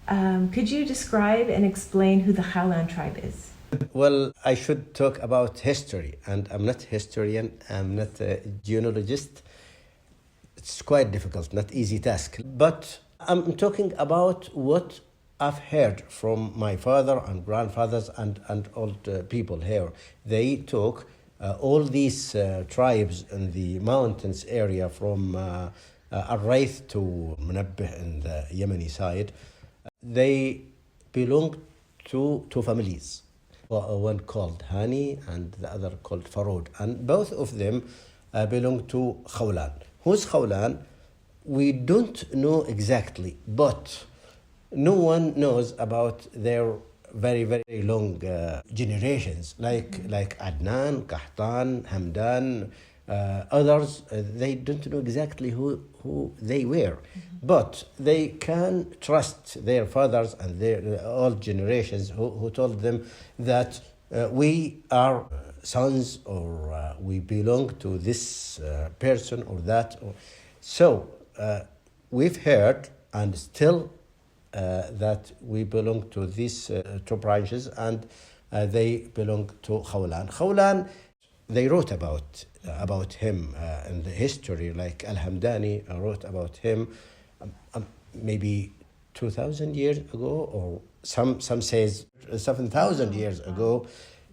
Could you describe and explain who the Haolan tribe is? Well, I should talk about history, and I'm not a historian, I'm not a genealogist. It's quite difficult, not easy task. But I'm talking about what I've heard from my father and grandfathers and old people here. They talk all these tribes in the mountains area from Al-Raith to Munabbih in the Yemeni side. They belong to two families. One called Hani and the other called Farod. And both of them belong to Khawlan. Who's Khawlan? We don't know exactly, but no one knows about their very, very long generations, like Adnan, Kahtan, Hamdan, others. They don't know exactly who they were, but they can trust their fathers and their old generations who told them that we are sons or we belong to this person or that. So we've heard and still that we belong to these two branches, and they belong to Khawlan. Khawlan, they wrote about him in the history, like Al-Hamdani wrote about him maybe 2,000 years ago, or some says 7,000 years ago.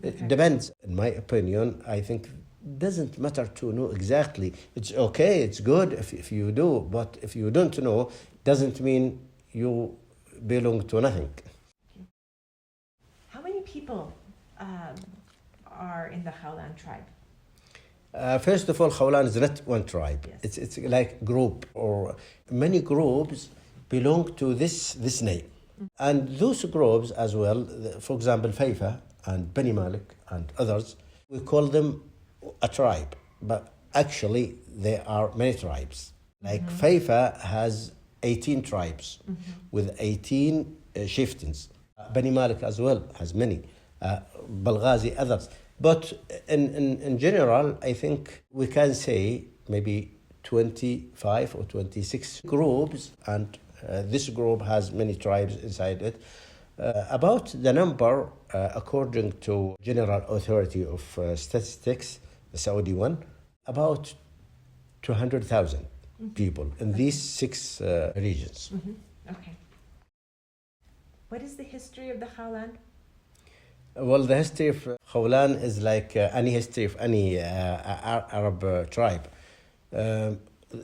It depends. In my opinion, I think doesn't matter to know exactly. It's okay, it's good if you do, but if you don't know, doesn't mean you belong to nothing. How many people are in the Haolan tribe? First of all, Howland is not one tribe. Yes. It's like group, or many groups belong to this name. And those groups as well, for example, Feifa and Bani Malik and others, we call them a tribe. But actually, there are many tribes. Like Feifa has 18 tribes with 18 chieftains. Bani Malik as well has many. Balghazi, others. But in general, I think we can say maybe 25 or 26 groups, and this group has many tribes inside it. About the number, according to General Authority of Statistics, the Saudi one, about 200,000 people in these six regions. Okay. What is the history of the Haolan? Well, the history of Khawlan is like any history of any Arab tribe.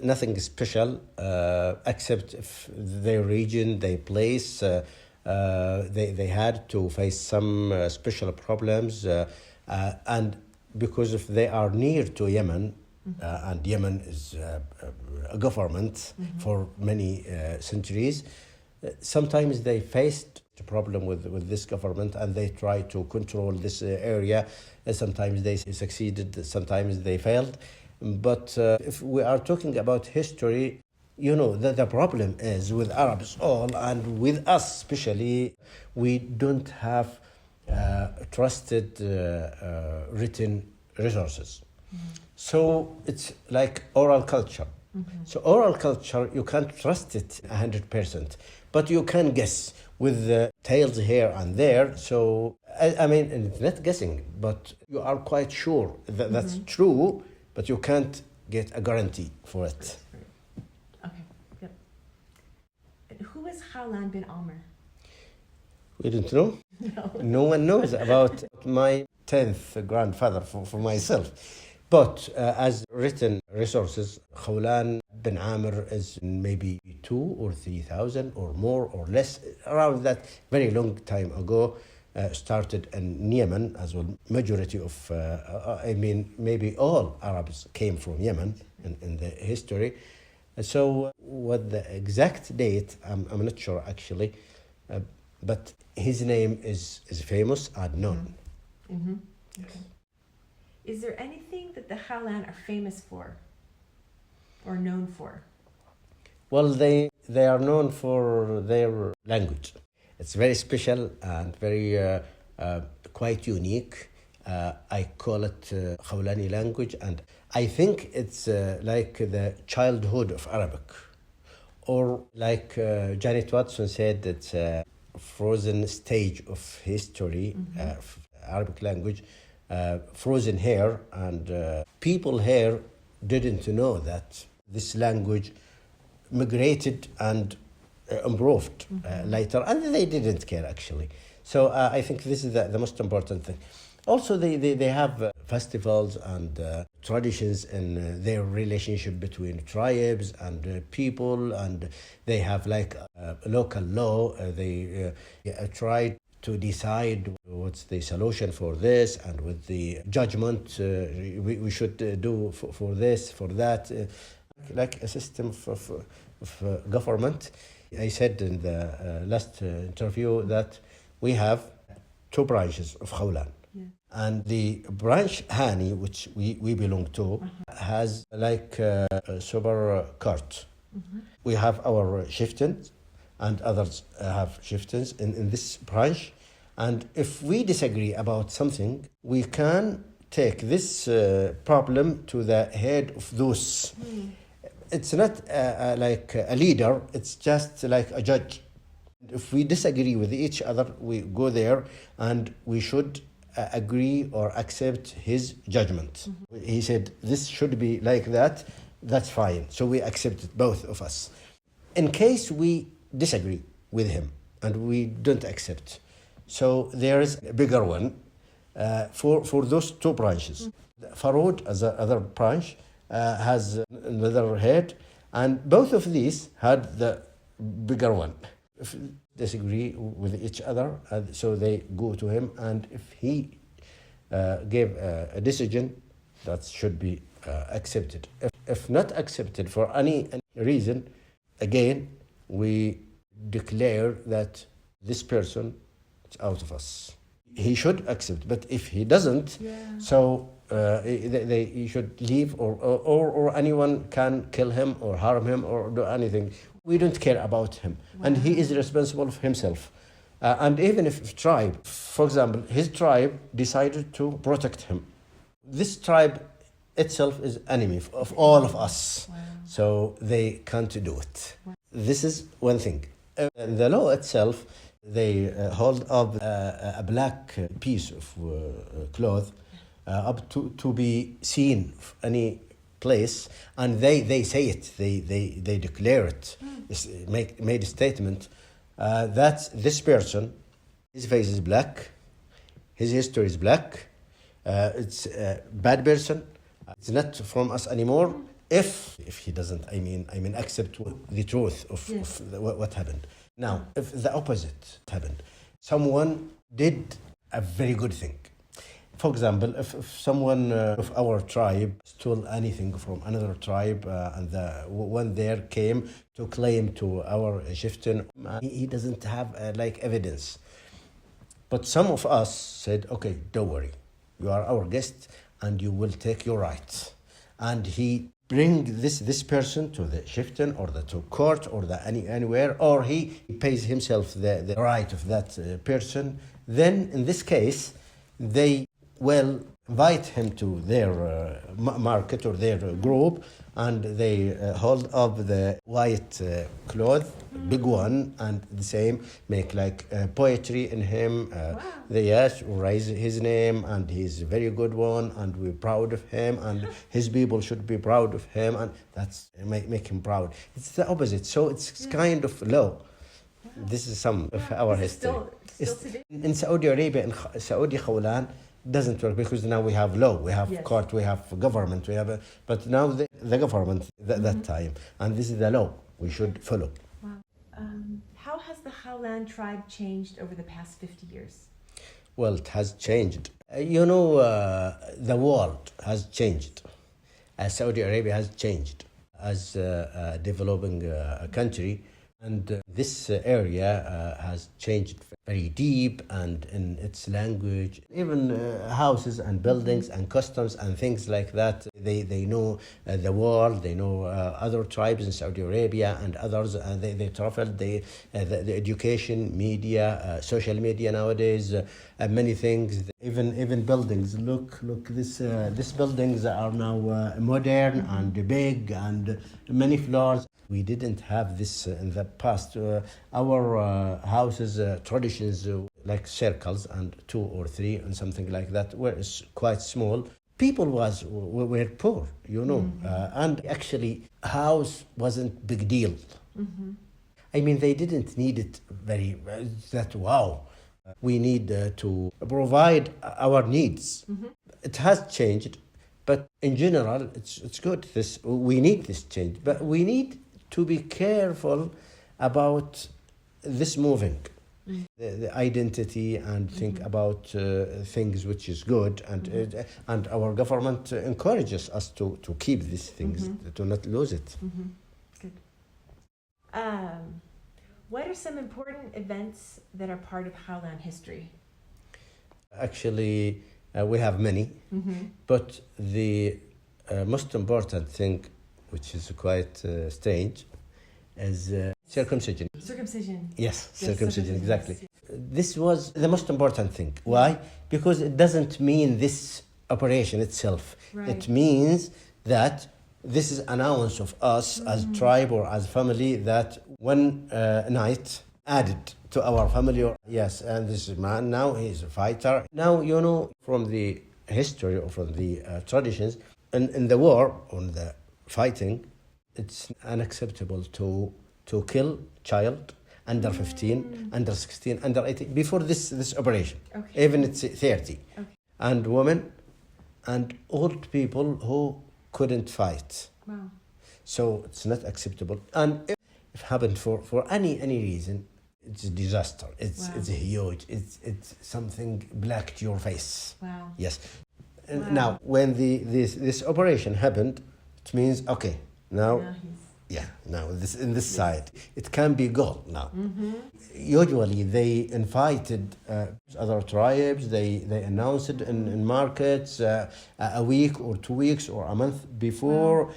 Nothing special except if their region, their place, they had to face some special problems. And because if they are near to Yemen, and Yemen is a government for many centuries, sometimes they faced a problem with this government, and they try to control this area. Sometimes they succeeded, sometimes they failed. But if we are talking about history, you know that the problem is with Arabs all, and with us especially, we don't have trusted written resources. So it's like oral culture. So oral culture, you can't trust it 100%, but you can guess with the tales here and there. So, I mean, it's not guessing, but you are quite sure that that's true, but you can't get a guarantee for it. Okay, good. Who is Haolan bin Amr? We don't know. No one knows about my 10th grandfather for myself. But as written resources, Khawlan bin Amr is maybe 2,000 or 3,000 or more or less, around that very long time ago, started in Yemen as well. Majority of, I mean, maybe all Arabs came from Yemen in the history. So what the exact date, I'm not sure actually, but his name is famous and known. Okay. Is there anything that the Haolan are famous for or known for? Well, they are known for their language. It's very special and very quite unique. I call it Khawlani language, and I think it's like the childhood of Arabic. or like Janet Watson said, it's a frozen stage of history, Arabic language, frozen here, and people here didn't know that this language migrated and improved later, and they didn't care actually. So I think this is the most important thing. Also, they have festivals and traditions in their relationship between tribes and people, and they have like a local law. They try to decide what's the solution for this, and with the judgment we should do for this, for that, like a system of government. I said in the last interview that we have two branches of Howland. Yeah. And the branch Hani, which we belong to, has like a super court. We have our chieftains, and others have chieftains in this branch. And if we disagree about something, we can take this problem to the head of those. It's not like a leader, it's just like a judge. If we disagree with each other, we go there and we should agree or accept his judgment. He said, this should be like that, that's fine. So we accepted, both of us. In case we disagree with him and we don't accept, so there is a bigger one for those two branches. Farod, as another branch, has another head, and both of these had the bigger one. If disagree with each other, so they go to him, and if he gave a decision, that should be accepted. If not accepted for any reason, again we declare that this person is out of us. He should accept, but if he doesn't, so he should leave, or anyone can kill him or harm him or do anything. We don't care about him, and he is responsible for himself. And even if tribe, for example, his tribe decided to protect him, this tribe itself is enemy of all of us. So they can't do it. This is one thing. The law itself, they hold up a black piece of cloth up to be seen any place, and they say it, they declare it, made a statement that this person, his face is black, his history is black, it's a bad person, it's not from us anymore. If he doesn't, I mean, accept the truth of what happened. Now, if the opposite happened, someone did a very good thing. For example, if someone of our tribe stole anything from another tribe, and the one there came to claim to our chieftain, he doesn't have like evidence. But some of us said, okay, don't worry, you are our guest and you will take your rights. And he bring this person to the chieftain or to court or anywhere, or he pays himself the right of that person. Then in this case, they will invite him to their market or their group, and they hold up the white cloth, big one, and the same, make like poetry in him. They raise his name, and he's a very good one, and we're proud of him, and his people should be proud of him, and that's make him proud. It's the opposite, so it's kind of low. This is some of our history. Still today? In Saudi Arabia, in Saudi Khawlan, doesn't work because now we have law, we have court, we have government, but now the government that time, and this is the law we should follow. Wow. How has the Haolan tribe changed over the past 50 years? Well, it has changed. The world has changed. Saudi Arabia has changed as a developing country, and This area has changed very deep and in its language, even houses and buildings and customs and things like that. They know the world, they know other tribes in Saudi Arabia and others. They traveled, the education, media, social media nowadays, many things, even buildings. Look, these buildings are now modern and big and many floors. We didn't have this in the past. Our houses, traditions like circles and 2 or 3 and something like that were quite small. People were poor, you know, and actually house wasn't big deal. Mm-hmm. I mean, they didn't need it very, that wow. We need to provide our needs. Mm-hmm. It has changed, but in general, it's good. We need this change, but we need to be careful about this moving, the identity, and think about things which is good, and our government encourages us to keep these things, to not lose it. Mm-hmm. Good. What are some important events that are part of Haolan history? Actually, we have many, but the most important thing, which is quite strange, is circumcision. Circumcision. Yes, circumcision, exactly. Yes. This was the most important thing. Why? Because it doesn't mean this operation itself. Right. It means that this is an announcement of us as tribe or as family that one night added to our family. Yes, and this man now, he's a fighter. Now, you know, from the history or from the traditions, in the war, on the fighting, it's unacceptable to kill child under 15, under 16, under 18, before this operation. Okay. Even it's 30. Okay. And women and old people who couldn't fight. Wow. So it's not acceptable. And if it happened for any reason, it's a disaster. It's huge. It's something black to your face. Wow. Yes. Wow. Now, when this operation happened, it means, okay, now in this side, it can be gold now. Mm-hmm. Usually they invited other tribes, they announced it in markets a week or 2 weeks or a month before,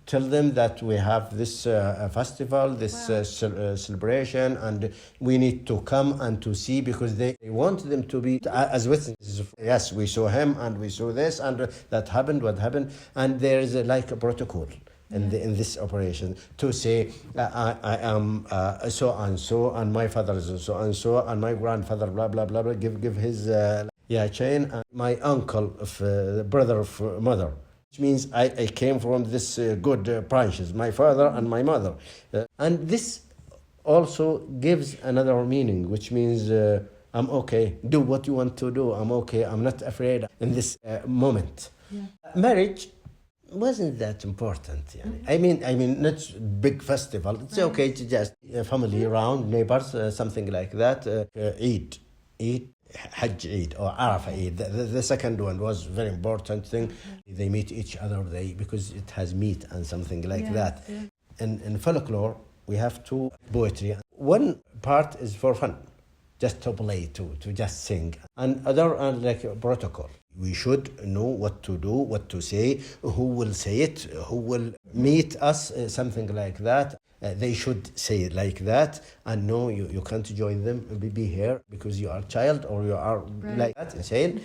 tell them that we have this festival, this celebration, and we need to come and to see, because they want them to be as witnesses. Yes, we saw him and we saw this and that happened, what happened, and there is like a protocol in this operation to say I am so and so, and my father is so and so, and my grandfather blah blah blah blah. Give his chain, and my uncle, brother of mother. Which means I came from this good branches, my father and my mother. And this also gives another meaning, which means I'm okay, do what you want to do, I'm okay, I'm not afraid in this moment. Yeah. Marriage wasn't that important. I mean, not big festival. It's okay to just family around, neighbors, something like that. Eid. Hajj Eid or Arafah Eid. The second one was very important thing. They meet each other because it has meat and something like that. Yeah. In folklore, we have 2 poetry. One part is for fun, just to play, to just sing. And other are like a protocol. We should know what to do, what to say, who will say it, who will meet us, something like that. They should say it like that, and no, you can't join them, be here because you are a child or you are like that, insane.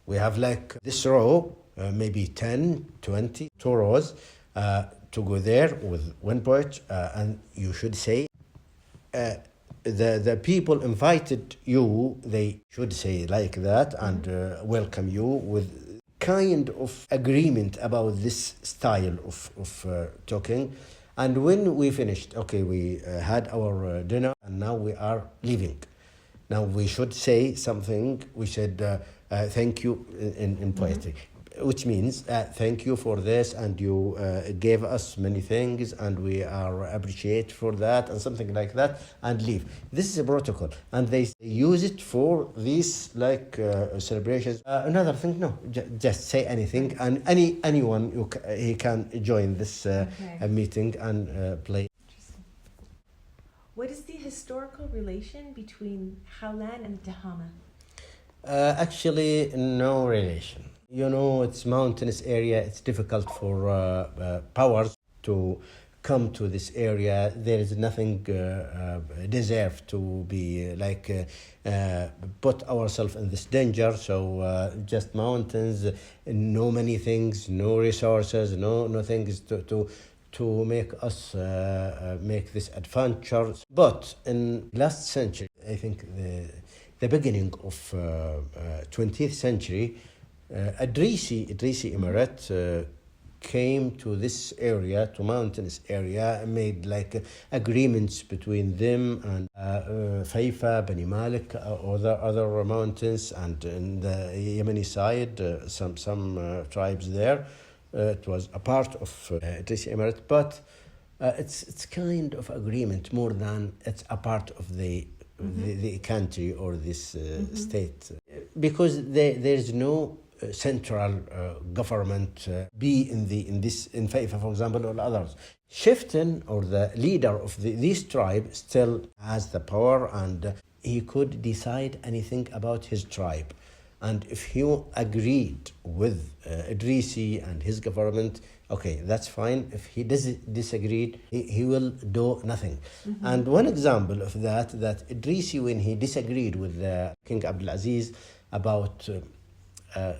We have like this row, maybe 10, 20, 2 rows, to go there with one poet, and you should say, the people invited you, they should say like that and welcome you with kind of agreement about this style of talking. And when we finished, okay, we had our dinner and now we are leaving. Now we should say something, we said thank you in poetry, which means thank you for this, and you gave us many things and we are appreciate for that, and something like that, and leave. This is a protocol, and they use it for these like celebrations. Another thing, no, just say anything, and anyone he can join this meeting and play. What is the historical relation between Howland and Tehama? Actually, no relation. You know, it's mountainous area. It's difficult for powers to come to this area. There is nothing deserve to be like put ourselves in this danger. So just mountains, no many things, no resources, no things to make us make this adventure. But in last century, I think the beginning of 20th century, Idrisi Emirate came to this area, to mountainous area, made like agreements between them and Feifa, Bani Malik, other mountains, and in the Yemeni side, some tribes there. It was a part of Idrisi Emirate, but it's kind of agreement more than it's a part of the country or this state, because there's no central government be in Faifa, for example, or others. Chieftain or the leader of this tribe still has the power, and he could decide anything about his tribe. And if he agreed with Idrisi and his government, okay, that's fine. If he disagreed, he will do nothing. And one example of that Idrisi, when he disagreed with King Abdulaziz about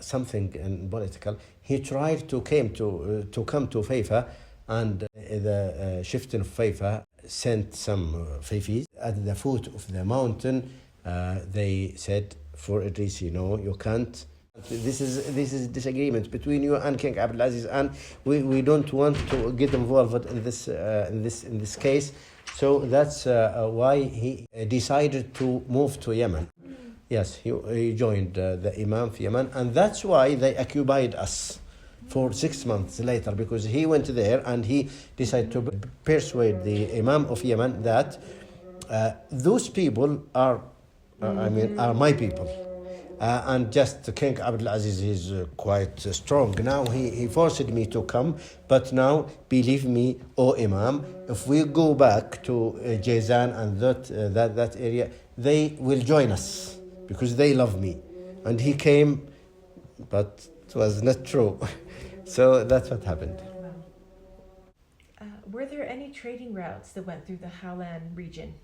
something in political, he tried to come to Faifa, and the chieftain of Faifa sent some Faifis at the foot of the mountain. They said for Idrisi, no, you can't. This is disagreement between you and King Abdulaziz, and we don't want to get involved in this case. So that's why he decided to move to Yemen. Yes, he joined the Imam of Yemen, and that's why they occupied us for 6 months later, because he went there and he decided to persuade the Imam of Yemen that those people are my people. And just King Abdulaziz is quite strong. Now he forced me to come, but now believe me, O Imam, if we go back to Jazan and that area, they will join us because they love me. And he came, but it was not true. So that's what happened. Were there any trading routes that went through the Haolan region?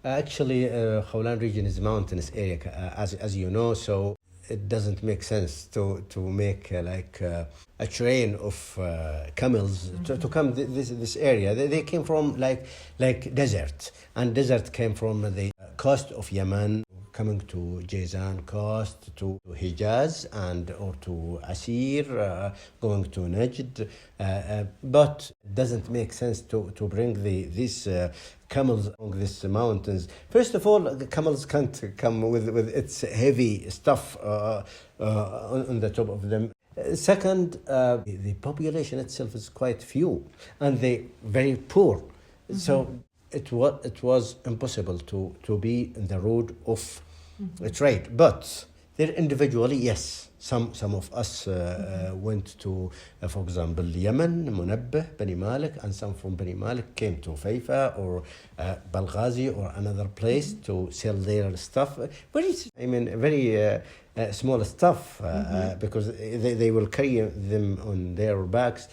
Actually, Howland region is a mountainous area, as you know, so it doesn't make sense to make a train of camels to come this area. They came from like desert, and desert came from the coast of Yemen, coming to Jazan coast, to Hijaz, or to Asir, going to Najd. But it doesn't make sense to bring these camels along these mountains. First of all, the camels can't come with its heavy stuff on the top of them. Second, the population itself is quite few, and they very poor. So it was impossible to be in the road of trade. But there individually, yes, some of us went to, for example, Yemen, Munabbih, Bani Malik, and some from Bani Malik came to Faifa or Balghazi or another place to sell their stuff. Very small stuff, because they will carry them on their backs.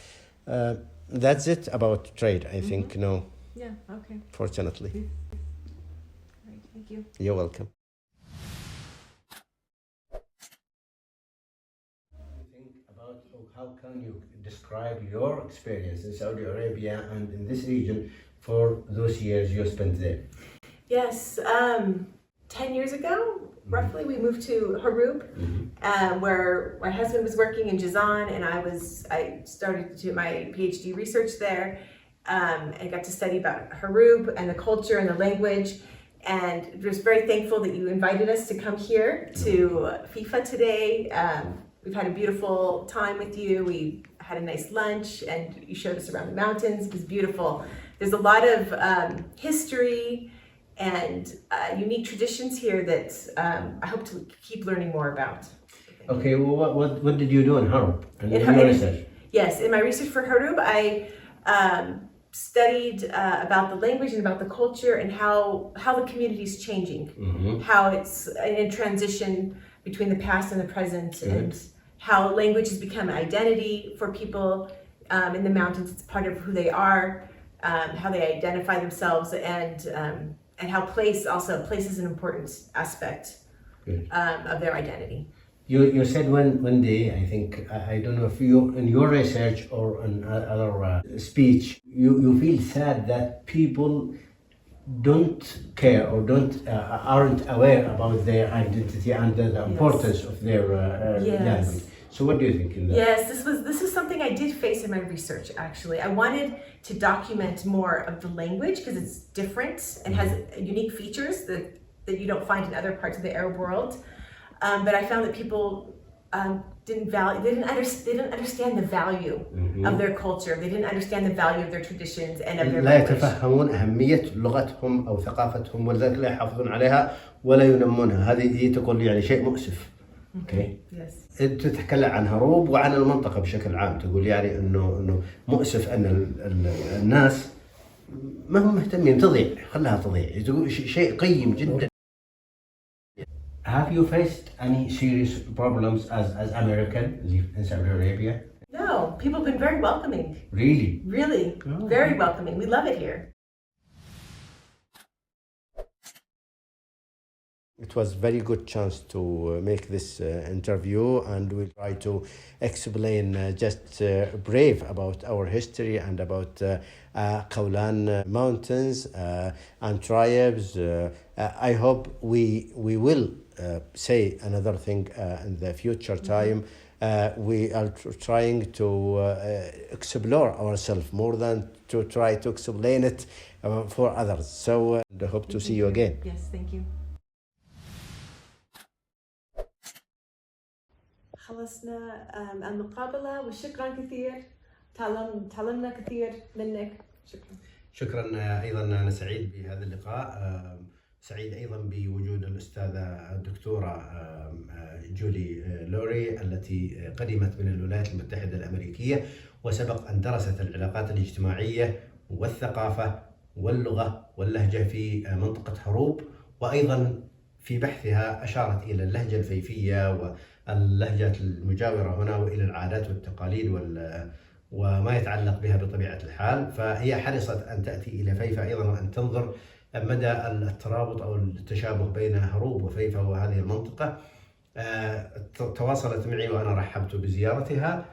That's it about trade, I think. No. Yeah, okay. Fortunately. Right, thank you. You're welcome. How can you describe your experience in Saudi Arabia and in this region for those years you spent there? Yes, 10 years ago, roughly, we moved to Harub, where my husband was working in Jazan, and I started to do my PhD research there, and got to study about Harub and the culture and the language. And was very thankful that you invited us to come here to FIFA today. We've had a beautiful time with you. We had a nice lunch, and you showed us around the mountains. It was beautiful. There's a lot of history and unique traditions here that I hope to keep learning more about. Okay, well, what did you do in Harub? In your research? Yes, in my research for Harub, I studied about the language and about the culture and how the community is changing, how it's in transition between the past and the present, and how language has become an identity for people in the mountains. It's part of who they are, how they identify themselves, and how place is an important aspect of their identity. You said one day, I think, I don't know if you, in your research or in other speech, you feel sad that people don't care or aren't aware about their identity and the importance of their language. So what do you think in that? Yes, this is something I did face in my research, actually. I wanted to document more of the language because it's different and has unique features that you don't find in other parts of the Arab world. But I found that people didn't understand the value of their culture. They didn't understand the value of their traditions and of their لا language. يتفهمون أهمية لغتهم أو ثقافتهم ولذلك لا يحافظون عليها ولا ينمونها. هذه تقول يعني شيء مؤسف. اوكي. Yes. انت تتكلم عن هروب وعن المنطقة بشكل عام، تقول يعني انه مؤسف ان الناس ما هم مهتمين، تضيع، خلها تضيع. تقول شيء قيم جدا. Have you faced any serious problems as American in Saudi Arabia? No, people have been very welcoming. Really? Really, Oh. very welcoming. We love it here. It was a very good chance to make this interview, and we'll try to explain just brief about our history and about Howland mountains and tribes. I hope we will say another thing in the future time. We are trying to explore ourselves more than to try to explain it for others. So I hope to see you again. Yes, thank you. خلصنا المقابلة وشكرا كثير. تعلمنا كثير منك. شكرا. شكرا. ايضا انا سعيد بهذا اللقاء، سعيد ايضا بوجود الاستاذه الدكتوره جولي لوري التي قدمت من الولايات المتحده الامريكيه وسبق ان درست العلاقات الاجتماعيه والثقافه واللغه واللهجه في منطقه هروب، وايضا في بحثها اشارت الى اللهجه الفيفيه واللهجات المجاوره هنا والى العادات والتقاليد وما يتعلق بها بطبيعة الحال. فهي حرصت أن تأتي إلى فيفاء أيضا وأن تنظر مدى الترابط أو التشابه بين هروب وفيفاء وهذه المنطقة. تواصلت معي وأنا رحبت بزيارتها،